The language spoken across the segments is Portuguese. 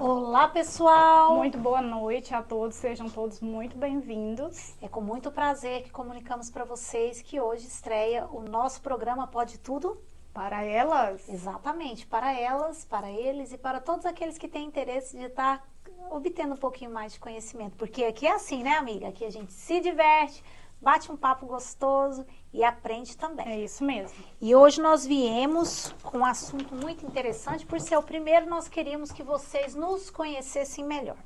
Olá, pessoal! Muito boa noite a todos, sejam todos muito bem-vindos. É com muito prazer que comunicamos para vocês que hoje estreia o nosso programa Pode Tudo. Para elas, Exatamente, para elas, para eles e para todos aqueles que têm interesse de estar obtendo um pouquinho mais de conhecimento. Porque aqui é assim, né, amiga? Aqui a gente se diverte, bate um papo gostoso e aprende também. é isso mesmo. E hoje nós viemos com um assunto muito interessante. Por ser o primeiro, nós queríamos que vocês nos conhecessem melhor.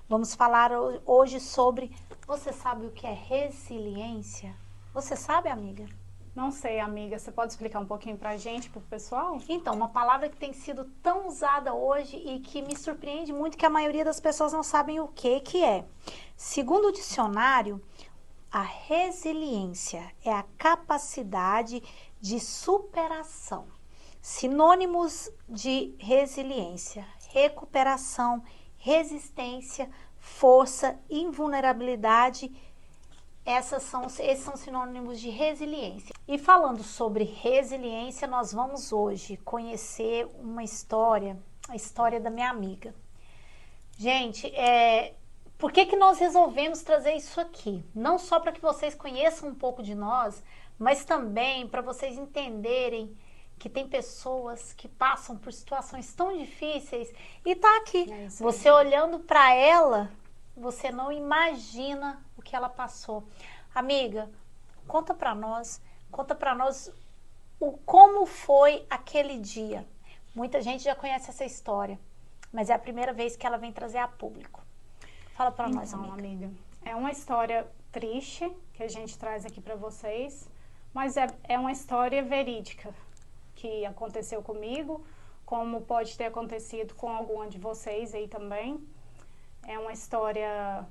Vamos falar hoje sobre... Você sabe o que é resiliência? Você sabe, amiga? Não sei, amiga, você pode explicar um pouquinho pra gente, pro pessoal? Então, uma palavra que tem sido tão usada hoje e que me surpreende muito que a maioria das pessoas não sabem o que é. Segundo o dicionário, a resiliência é a capacidade de superação. Sinônimos de resiliência: recuperação, resistência, força, invulnerabilidade. Esses são sinônimos de resiliência. E falando sobre resiliência, nós vamos hoje conhecer uma história, a história da minha amiga. Gente, por que nós resolvemos trazer isso aqui? Não só para que vocês conheçam um pouco de nós, mas também para vocês entenderem que tem pessoas que passam por situações tão difíceis e tá aqui. Você olhando para ela, você não imagina o que ela passou. Amiga, conta para nós como foi aquele dia. Muita gente já conhece essa história, mas é a primeira vez que ela vem trazer a público. Fala para nós, amiga. É uma história triste que a gente traz aqui para vocês, mas é uma história verídica que aconteceu comigo, como pode ter acontecido com alguma de vocês aí também. É uma história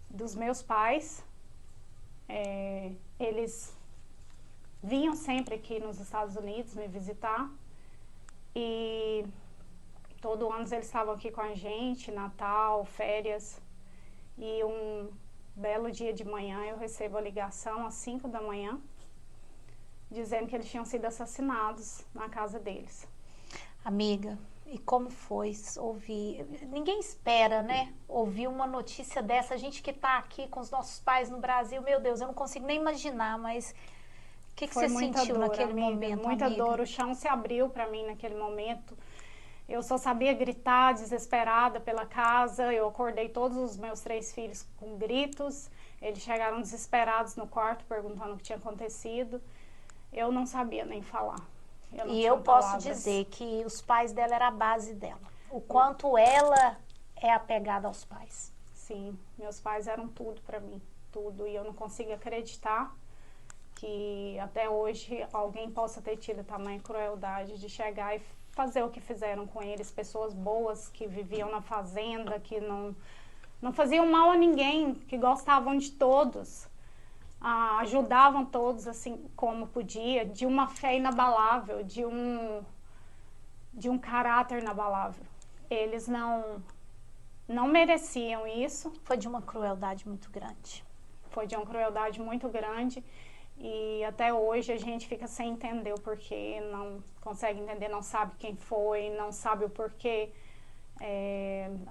dos meus pais. Eles vinham sempre aqui nos Estados Unidos me visitar e todo ano eles estavam aqui com a gente, Natal, férias. E um belo dia de manhã eu recebo a ligação às 5 da manhã, dizendo que eles tinham sido assassinados na casa deles. Amiga, e como foi ouvir? Ninguém espera, né? Ouvir uma notícia dessa. A gente que tá aqui com os nossos pais no Brasil, meu Deus, eu não consigo nem imaginar, mas o que você sentiu naquele momento, muita amiga? Dor, o chão se abriu para mim naquele momento. Eu só sabia gritar, desesperada pela casa. Eu acordei todos os meus 3 filhos com gritos. Eles chegaram desesperados no quarto, perguntando o que tinha acontecido. Eu não sabia nem falar. E eu posso dizer que os pais dela eram a base dela. O quanto ela é apegada aos pais. Sim, meus pais eram tudo para mim, tudo. E eu não consigo acreditar que até hoje alguém possa ter tido tamanha crueldade de chegar e fazer o que fizeram com eles. Pessoas boas que viviam na fazenda, que não faziam mal a ninguém, que gostavam de todos. Ajudavam todos assim como podia, de uma fé inabalável, de um caráter inabalável. Eles não mereciam isso. Foi de uma crueldade muito grande. Foi de uma crueldade muito grande e até hoje a gente fica sem entender o porquê, não consegue entender, não sabe quem foi, não sabe o porquê.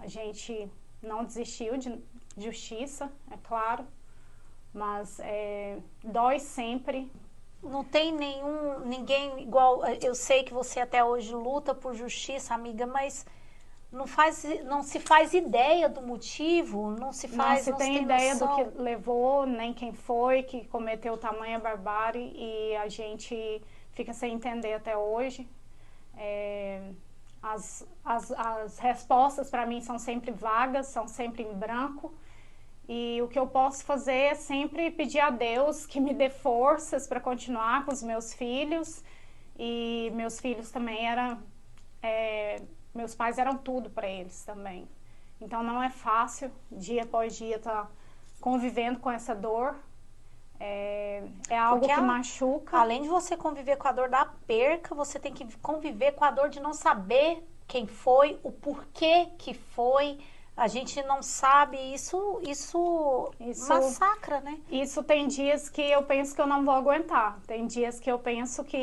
A gente não desistiu de justiça, é claro. Mas dói sempre. Não tem ninguém igual. Eu sei que você até hoje luta por justiça, amiga, mas não se faz ideia do motivo, não se tem ideia noção do que levou, nem quem foi que cometeu tamanha barbárie, e a gente fica sem entender até hoje. As respostas para mim são sempre vagas, são sempre em branco. E o que eu posso fazer é sempre pedir a Deus que me dê forças para continuar com os meus filhos. E meus filhos também meus pais eram tudo para eles também. Então não é fácil, dia após dia, estar convivendo com essa dor. É algo que machuca. Além de você conviver com a dor da perca, você tem que conviver com a dor de não saber quem foi, o porquê que foi. A gente não sabe, isso massacra, né? Isso tem dias que eu penso que eu não vou aguentar. Tem dias que eu penso que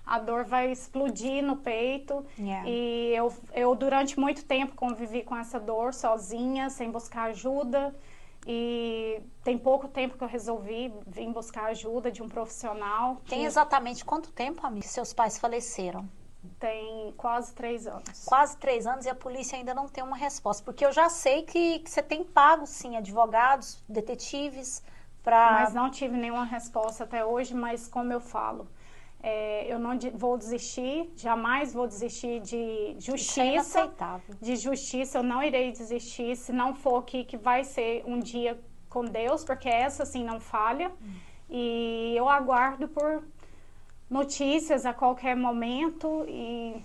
a dor vai explodir no peito. Yeah. E eu durante muito tempo convivi com essa dor sozinha, sem buscar ajuda. E tem pouco tempo que eu resolvi vir buscar ajuda de um profissional. Tem exatamente quanto tempo, amiga, que seus pais faleceram? Tem quase 3 anos. Quase 3 anos e a polícia ainda não tem uma resposta. Porque eu já sei que você tem pago, sim, advogados, detetives, para... Mas não tive nenhuma resposta até hoje, mas como eu falo, eu não vou desistir, jamais vou desistir de justiça. Isso é inaceitável. De justiça, eu não irei desistir, se não for aqui, que vai ser um dia com Deus, porque essa sim não falha. E eu aguardo por notícias a qualquer momento e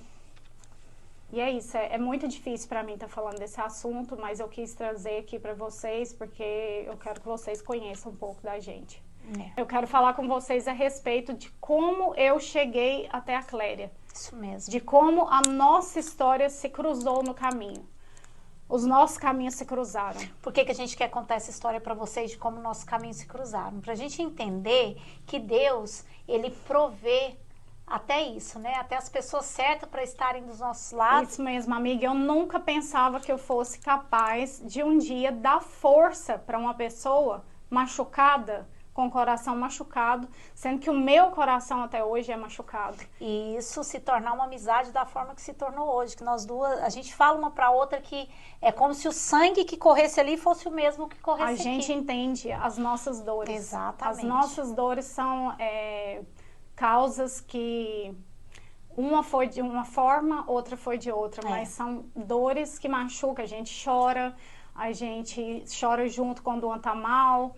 é isso. É muito difícil para mim estar falando desse assunto, mas eu quis trazer aqui para vocês, porque eu quero que vocês conheçam um pouco da gente. Eu quero falar com vocês a respeito de como eu cheguei até a Clélia. Isso mesmo. De como a nossa história se cruzou no caminho. Os nossos caminhos se cruzaram. Por que a gente quer contar essa história para vocês de como nossos caminhos se cruzaram? Para a gente entender que Deus, Ele provê até isso, né? Até as pessoas certas para estarem dos nossos lados. Isso mesmo, amiga. Eu nunca pensava que eu fosse capaz de um dia dar força para uma pessoa machucada, com o coração machucado, sendo que o meu coração até hoje é machucado. E isso se tornar uma amizade da forma que se tornou hoje, que nós duas, a gente fala uma para outra que é como se o sangue que corresse ali fosse o mesmo que corresse aqui. A gente entende as nossas dores. Exatamente. As nossas dores são causas que uma foi de uma forma, outra foi de outra, mas são dores que machucam. A gente chora junto quando um tá mal,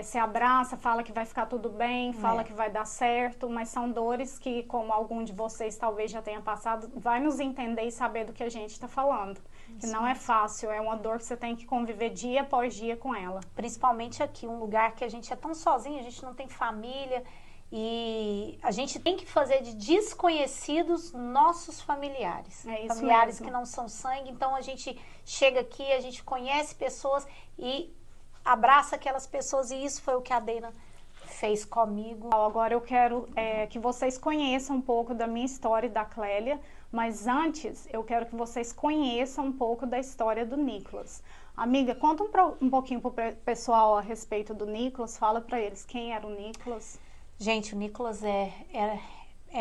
se abraça, fala que vai ficar tudo bem, fala que vai dar certo, mas são dores que, como algum de vocês talvez já tenha passado, vai nos entender e saber do que a gente está falando. Isso. Que não é fácil, é uma dor que você tem que conviver dia após dia com ela. Principalmente aqui, um lugar que a gente é tão sozinho, a gente não tem família e a gente tem que fazer de desconhecidos nossos familiares. Familiares mesmo. Que não são sangue, então a gente chega aqui, a gente conhece pessoas e abraça aquelas pessoas, e isso foi o que a Deina fez comigo. Agora eu quero que vocês conheçam um pouco da minha história e da Clélia, mas antes eu quero que vocês conheçam um pouco da história do Nicolas. Amiga, conta um pouquinho pro pessoal a respeito do Nicolas, fala para eles quem era o Nicolas. Gente, o Nicolas é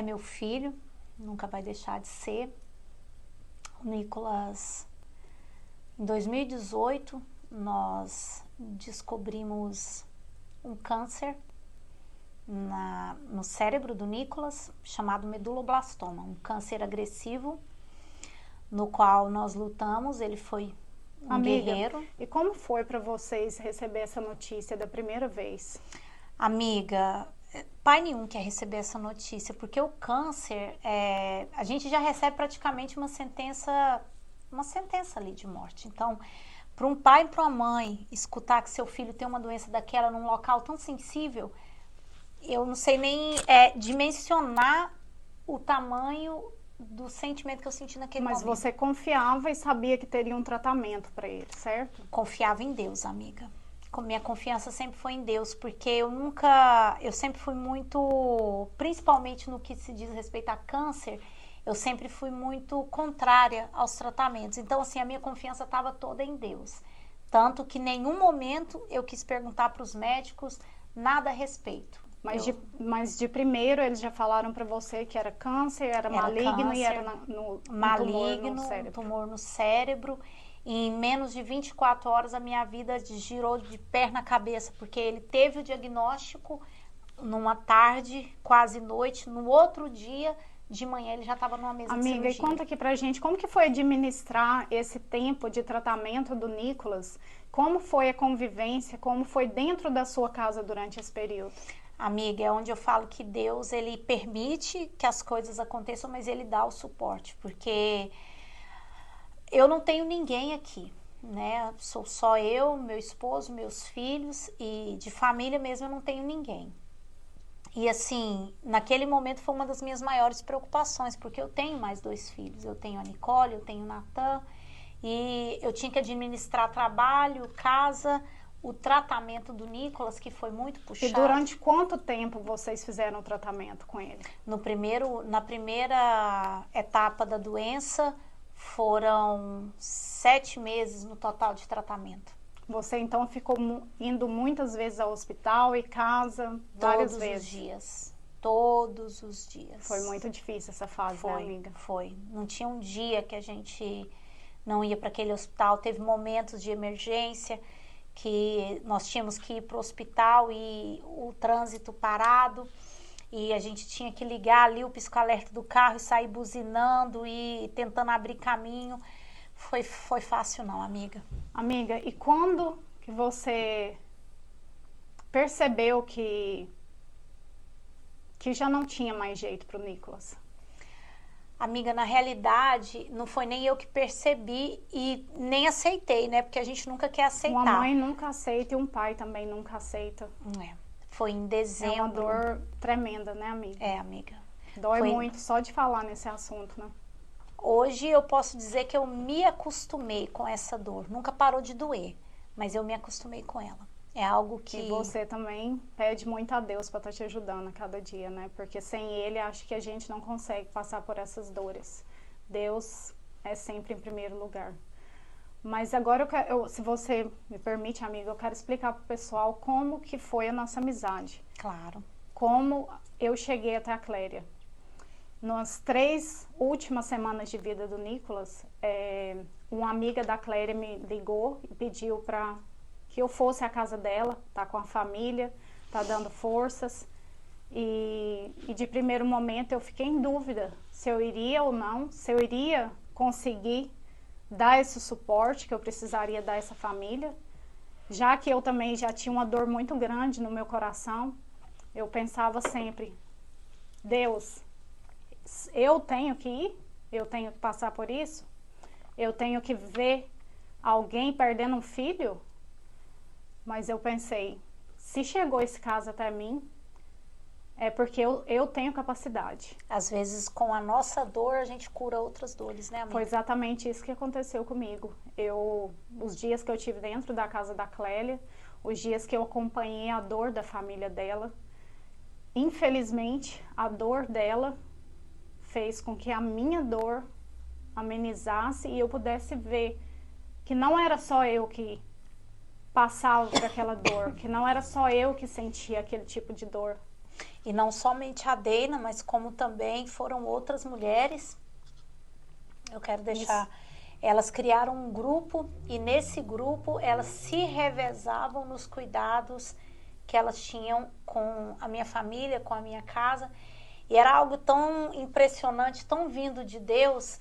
meu filho, nunca vai deixar de ser. O Nicolas, em 2018, nós descobrimos um câncer no cérebro do Nicolas, chamado meduloblastoma, um câncer agressivo, no qual nós lutamos. Ele foi um guerreiro. E como foi para vocês receber essa notícia da primeira vez? Amiga, pai nenhum quer receber essa notícia, porque o câncer, a gente já recebe praticamente uma sentença ali de morte. Então, para um pai e para uma mãe escutar que seu filho tem uma doença daquela num local tão sensível, eu não sei nem dimensionar o tamanho do sentimento que eu senti naquele momento. Mas você confiava e sabia que teria um tratamento para ele, certo? Confiava em Deus, amiga. Minha confiança sempre foi em Deus, porque eu sempre fui muito, principalmente no que se diz respeito a câncer, eu sempre fui muito contrária aos tratamentos. Então, assim, a minha confiança estava toda em Deus. Tanto que em nenhum momento eu quis perguntar para os médicos nada a respeito. Mas de primeiro eles já falaram para você que era câncer, era maligno câncer, e era um tumor no cérebro. E em menos de 24 horas a minha vida girou de perna à cabeça, porque ele teve o diagnóstico numa tarde, quase noite, no outro dia de manhã ele já estava numa mesa de cirurgia. Amiga, e conta aqui pra gente, como que foi administrar esse tempo de tratamento do Nicolas? Como foi a convivência? Como foi dentro da sua casa durante esse período? Amiga, é onde eu falo que Deus, Ele permite que as coisas aconteçam, mas Ele dá o suporte, porque eu não tenho ninguém aqui, né? Sou só eu, meu esposo, meus filhos, e de família mesmo eu não tenho ninguém. E assim, naquele momento foi uma das minhas maiores preocupações, porque eu tenho mais 2 filhos. Eu tenho a Nicole, eu tenho o Natan, e eu tinha que administrar trabalho, casa, o tratamento do Nicolas, que foi muito puxado. E durante quanto tempo vocês fizeram o tratamento com ele? Na primeira etapa da doença, foram 7 meses no total de tratamento. Você então ficou indo muitas vezes ao hospital e casa, várias vezes? Todos os dias. Todos os dias. Foi muito difícil essa fase, né, amiga? Foi. Não tinha um dia que a gente não ia para aquele hospital. Teve momentos de emergência que nós tínhamos que ir para o hospital e o trânsito parado. E a gente tinha que ligar ali o pisco-alerta do carro e sair buzinando e tentando abrir caminho. Foi fácil não, amiga. Amiga, e quando que você percebeu que já não tinha mais jeito pro Nicolas? Amiga, na realidade, não foi nem eu que percebi e nem aceitei, né? Porque a gente nunca quer aceitar. Uma mãe nunca aceita e um pai também nunca aceita. Foi em dezembro. É uma dor tremenda, né, amiga? É, amiga. Dói muito só de falar nesse assunto, né? Hoje eu posso dizer que eu me acostumei com essa dor. Nunca parou de doer, mas eu me acostumei com ela. É algo que... E você também pede muito a Deus para estar te ajudando a cada dia, né? Porque sem Ele, acho que a gente não consegue passar por essas dores. Deus é sempre em primeiro lugar. Mas agora, se você me permite, amiga, eu quero explicar para o pessoal como que foi a nossa amizade. Claro. Como eu cheguei até a Cléria. Nas 3 últimas semanas de vida do Nicolas, uma amiga da Cléria me ligou e pediu para que eu fosse à casa dela, tá com a família, tá dando forças. E de primeiro momento eu fiquei em dúvida se eu iria ou não, se eu iria conseguir dar esse suporte que eu precisaria dar a essa família, já que eu também já tinha uma dor muito grande no meu coração. Eu pensava sempre, Deus, eu tenho que ir, eu tenho que passar por isso, eu tenho que ver alguém perdendo um filho. Mas eu pensei, se chegou esse caso até mim, é porque eu tenho capacidade. Às vezes, com a nossa dor, a gente cura outras dores, né, amiga? Foi exatamente isso que aconteceu comigo. Os dias que eu tive dentro da casa da Clélia, os dias que eu acompanhei a dor da família dela, infelizmente, a dor dela fez com que a minha dor amenizasse e eu pudesse ver que não era só eu que passava por aquela dor, que não era só eu que sentia aquele tipo de dor. E não somente a Deina, mas como também foram outras mulheres. Eu quero deixar... Elas criaram um grupo e nesse grupo elas se revezavam nos cuidados que elas tinham com a minha família, com a minha casa. E era algo tão impressionante, tão vindo de Deus,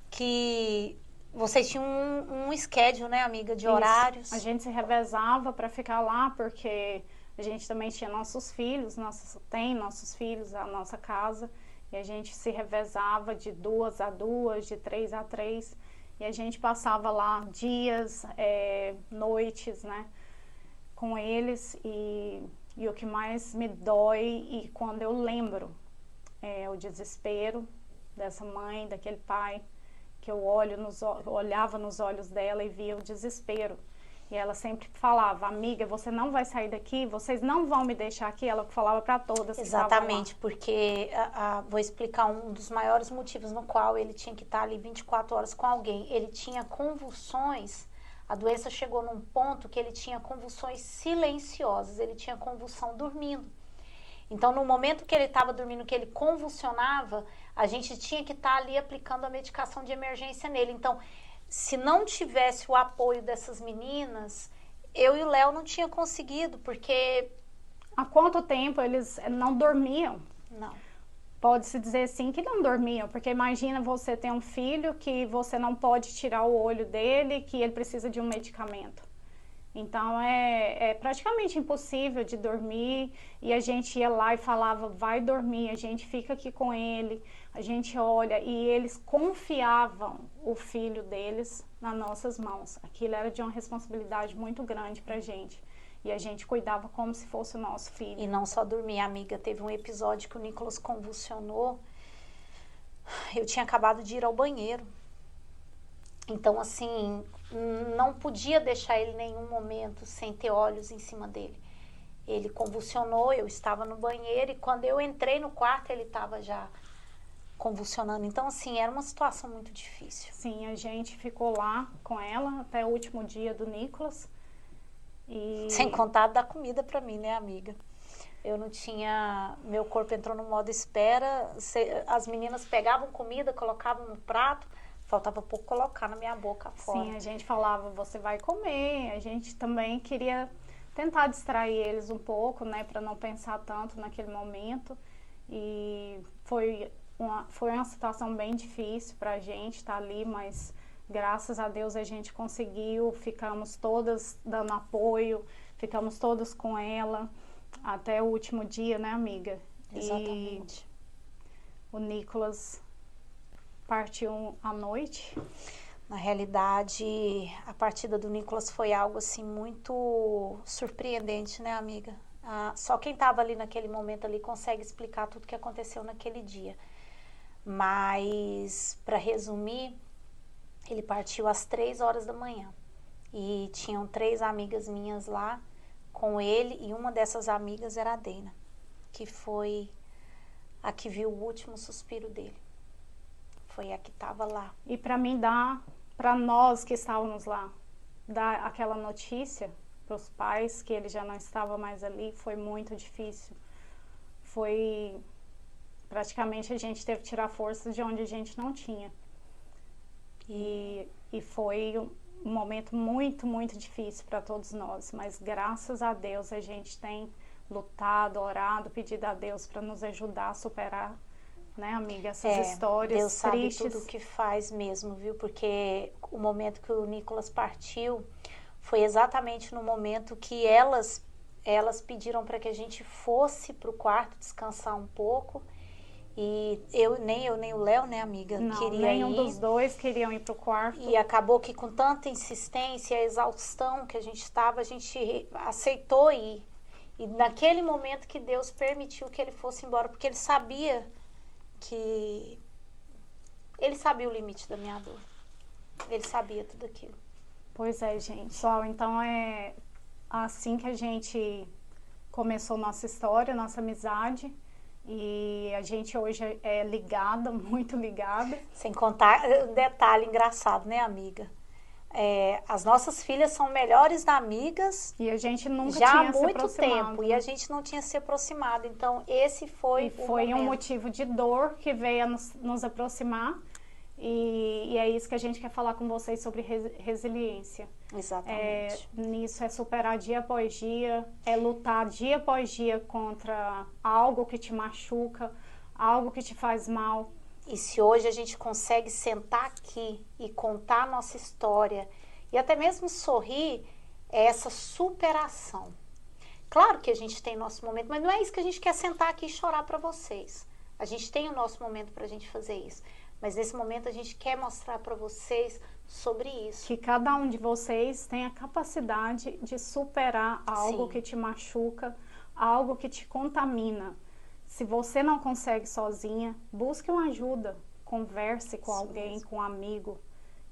que vocês tinham um schedule, né, amiga, de horários. A gente se revezava para ficar lá, porque a gente também tinha nossos filhos, tem nossos filhos, a nossa casa, e a gente se revezava de 2 a 2, de 3 a 3, e a gente passava lá dias, noites, né, com eles, e o que mais me dói, e quando eu lembro, o desespero dessa mãe, daquele pai, que eu olhava nos olhos dela e via o desespero. E ela sempre falava, amiga, você não vai sair daqui, vocês não vão me deixar aqui. Ela falava para todas. Exatamente, porque vou explicar um dos maiores motivos no qual ele tinha que estar ali 24 horas com alguém. Ele tinha convulsões, a doença chegou num ponto que ele tinha convulsões silenciosas, ele tinha convulsão dormindo. Então, no momento que ele estava dormindo, que ele convulsionava, a gente tinha que estar ali aplicando a medicação de emergência nele. Então, se não tivesse o apoio dessas meninas, eu e o Léo não tinha conseguido, porque... Há quanto tempo eles não dormiam? Não. Pode-se dizer sim que não dormiam, porque imagina você ter um filho que você não pode tirar o olho dele, que ele precisa de um medicamento. Então, é praticamente impossível de dormir, e a gente ia lá e falava, vai dormir, a gente fica aqui com ele, a gente olha, e eles confiavam o filho deles nas nossas mãos. Aquilo era de uma responsabilidade muito grande pra gente, e a gente cuidava como se fosse o nosso filho. E não só dormir, amiga, teve um episódio que o Nicolas convulsionou, eu tinha acabado de ir ao banheiro. Então, assim, não podia deixar ele em nenhum momento sem ter olhos em cima dele. Ele convulsionou, eu estava no banheiro e quando eu entrei no quarto ele estava já convulsionando. Então, assim, era uma situação muito difícil. Sim, a gente ficou lá com ela até o último dia do Nicolas. Sem contar da comida para mim, né, amiga? Eu não tinha... Meu corpo entrou no modo espera. As meninas pegavam comida, colocavam no prato. Faltava pouco colocar na minha boca fora. Sim, a gente falava, você vai comer. A gente também queria tentar distrair eles um pouco, né? Para não pensar tanto naquele momento. E foi uma situação bem difícil pra gente estar ali, mas graças a Deus a gente conseguiu. Ficamos todas dando apoio, ficamos todas com ela até o último dia, né, amiga? Exatamente. E o Nicolas partiu à noite. Na realidade, a partida do Nicolas foi algo assim muito surpreendente, né, amiga? Só quem estava ali naquele momento ali consegue explicar tudo que aconteceu naquele dia. Mas, para resumir, ele partiu às 3 horas da manhã. E tinham 3 amigas minhas lá com ele, e uma dessas amigas era a Deina, que foi a que viu o último suspiro dele. Foi a que estava lá. E para mim para nós que estávamos lá, dar aquela notícia para os pais que ele já não estava mais ali, foi muito difícil. Foi praticamente a gente teve que tirar força de onde a gente não tinha. E foi um momento muito, muito difícil para todos nós, mas graças a Deus a gente tem lutado, orado, pedido a Deus para nos ajudar a superar, né, amiga, essas histórias Deus sabe tristes. tudo o que faz mesmo, viu? Porque o momento que o Nicolas partiu foi exatamente no momento que elas pediram para que a gente fosse para o quarto descansar um pouco. E nem o Léo, né, amiga, Não, queria nenhum ir. dos dois queriam ir pro quarto. E acabou que com tanta insistência, a exaustão que a gente estava, a gente aceitou ir. E naquele momento que Deus permitiu que ele fosse embora, porque ele sabia o limite da minha dor. Ele sabia tudo aquilo. Pois é, gente. Pessoal, então é assim que a gente começou nossa história, nossa amizade. E a gente hoje é ligada, muito ligada. Sem contar um detalhe engraçado, né, amiga? As nossas filhas são melhores amigas. E a gente nunca já tinha há se muito aproximado. tempo. E a gente não tinha se aproximado. Então, esse foi o foi um momento. motivo de dor que veio a nos aproximar. E é isso que a gente quer falar com vocês sobre resiliência. Exatamente. Nisso é superar dia após dia, é lutar dia após dia contra algo que te machuca, algo que te faz mal. E se hoje a gente consegue sentar aqui e contar a nossa história e até mesmo sorrir, é essa superação. Claro que a gente tem nosso momento, mas não é isso que a gente quer sentar aqui e chorar para vocês. A gente tem o nosso momento para a gente fazer isso. Mas nesse momento a gente quer mostrar para vocês sobre isso. Que cada um de vocês tem a capacidade de superar algo que te machuca, algo que te contamina. Se você não consegue sozinha, busque uma ajuda. Converse com alguém, com um amigo.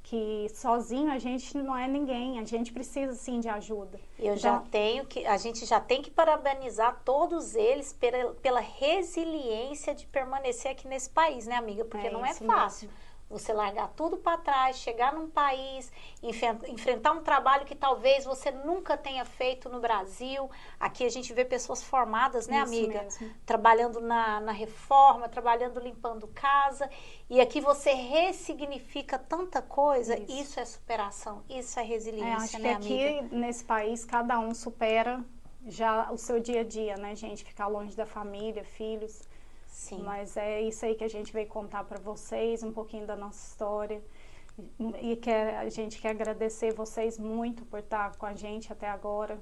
Que sozinho a gente não é ninguém, a gente precisa sim de ajuda. A gente já tem que parabenizar todos eles pela resiliência de permanecer aqui nesse país, né, amiga? Porque não é fácil. Mesmo. Você largar tudo para trás, chegar num país, enfrentar um trabalho que talvez você nunca tenha feito no Brasil. Aqui a gente vê pessoas formadas, né, amiga? Mesmo. Trabalhando na reforma, trabalhando limpando casa. E aqui você ressignifica tanta coisa. Isso é superação, isso é resiliência, acho né, que amiga? Aqui nesse país cada um supera já o seu dia a dia, né, gente? Ficar longe da família, filhos. Sim. Mas é isso aí que a gente veio contar para vocês, um pouquinho da nossa história. E a gente quer agradecer vocês muito por estar com a gente até agora,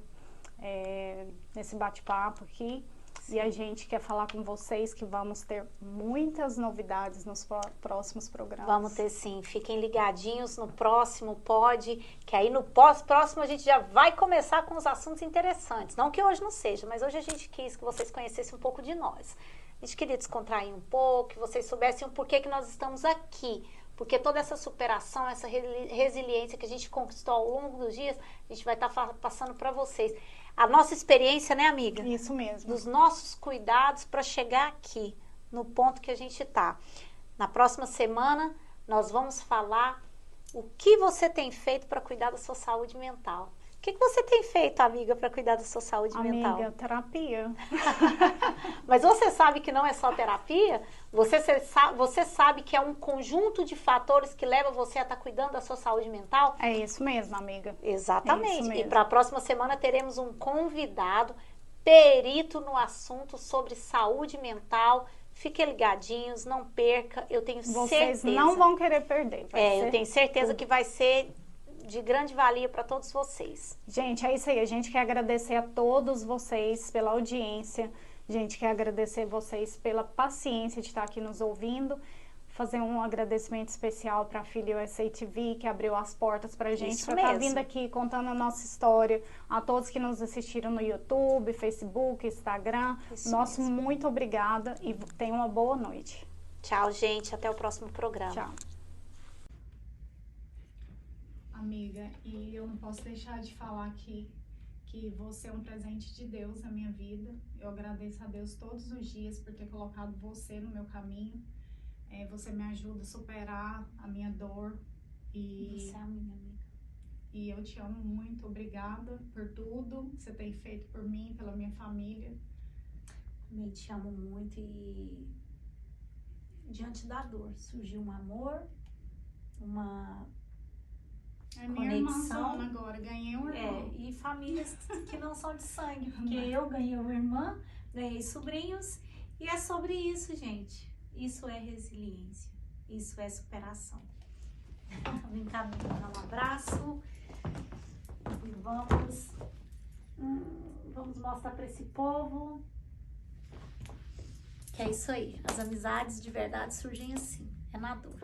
nesse bate-papo aqui. Sim. E a gente quer falar com vocês que vamos ter muitas novidades nos próximos programas. Vamos ter sim. Fiquem ligadinhos no próximo pod, que aí no próximo a gente já vai começar com os assuntos interessantes. Não que hoje não seja, mas hoje a gente quis que vocês conhecessem um pouco de nós. A gente queria descontrair um pouco, que vocês soubessem o porquê que nós estamos aqui. porque toda essa superação, essa resiliência que a gente conquistou ao longo dos dias, a gente vai estar passando para vocês. A nossa experiência, né, amiga? Isso mesmo. Dos nossos cuidados para chegar aqui, no ponto que a gente está. Na próxima semana, nós vamos falar o que você tem feito para cuidar da sua saúde mental. O que você tem feito, amiga, para cuidar da sua saúde mental? Amiga, terapia. Mas você sabe que não é só terapia? Você sabe que é um conjunto de fatores que leva você a estar cuidando da sua saúde mental? É isso mesmo, amiga. Exatamente. É isso mesmo. E para a próxima semana teremos um convidado perito no assunto sobre saúde mental. Fiquem ligadinhos, não perca. Eu tenho Vocês certeza. não vão querer perder. Eu tenho certeza que vai ser de grande valia para todos vocês. Gente, é isso aí. A gente quer agradecer a todos vocês pela audiência. A gente quer agradecer vocês pela paciência de estar aqui nos ouvindo. Fazer um agradecimento especial para a Filha USA TV, que abriu as portas para a gente, para estar vindo aqui contando a nossa história. A todos que nos assistiram no YouTube, Facebook, Instagram. Nosso muito obrigada e tenham uma boa noite. Tchau, gente. Até o próximo programa. Tchau. Amiga, e eu não posso deixar de falar aqui que você é um presente de Deus na minha vida. Eu agradeço a Deus todos os dias por ter colocado você no meu caminho. Você me ajuda a superar a minha dor. Você é a minha amiga. E eu te amo muito. Obrigada por tudo que você tem feito por mim, pela minha família. Também te amo muito e diante da dor surgiu um amor, uma minha irmãzona agora, ganhei um irmão. E famílias que não são de sangue, porque eu ganhei uma irmã, ganhei sobrinhos, e é sobre isso, gente. Isso é resiliência, isso é superação. Vem cá, me dar um abraço e vamos mostrar para esse povo que é isso aí. As amizades de verdade surgem assim, é na dor.